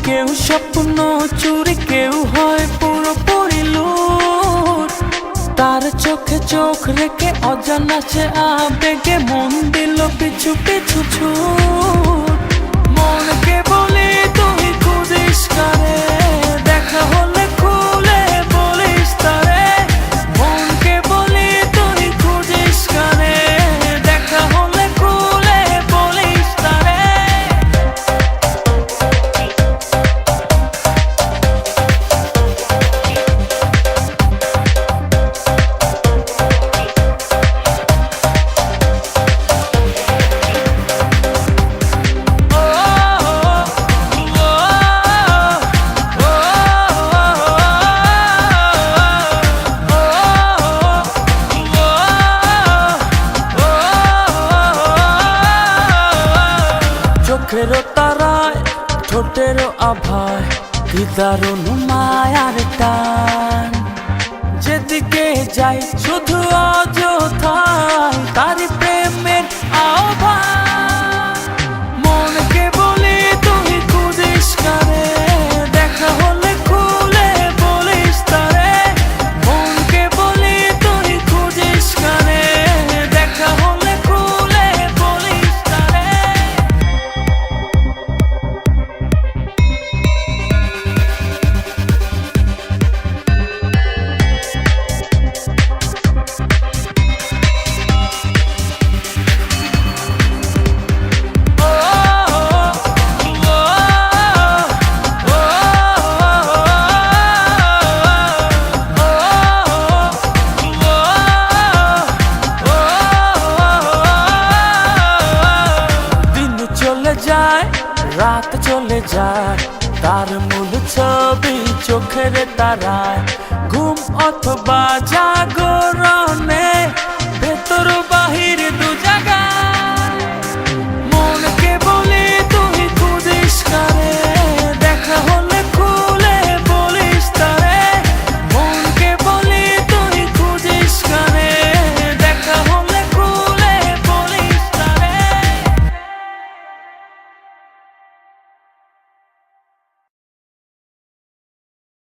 কেউ স্বপ্ন চুরি, কেউ হয় পুরোপুরি লুট। তার চোখে চোখ রেখে অজানা সে আবেগে মন দিল পিছু পিছু ছুট। মনকে বলি তুই খুঁজিস কারে, দেখা হলে খুলে বলিস তারে। মনকে বলি তুই খুঁজিস কারে, দেখা হলে খুলে বলিস তারে। চোখেরও তারায় ঠোঁটেরও আভায় কি দারুণ মায়ার টান। যেদিকে যাই শুধু অযথায় তারি প্রেমের আহ্বান। মনকে বলি তুই খুঁজিস কারে, দেখা হলে খুলে বলিস তারে। মনকে বলি তুই খুঁজিস কারে, দেখা হলে খুলে বলিস তারে। রাত চলে যায়, তার মূল ছবি চোখের তারায়। ঘুম অথবা জাগরণে ভেতর বাহির দু জায়গায়।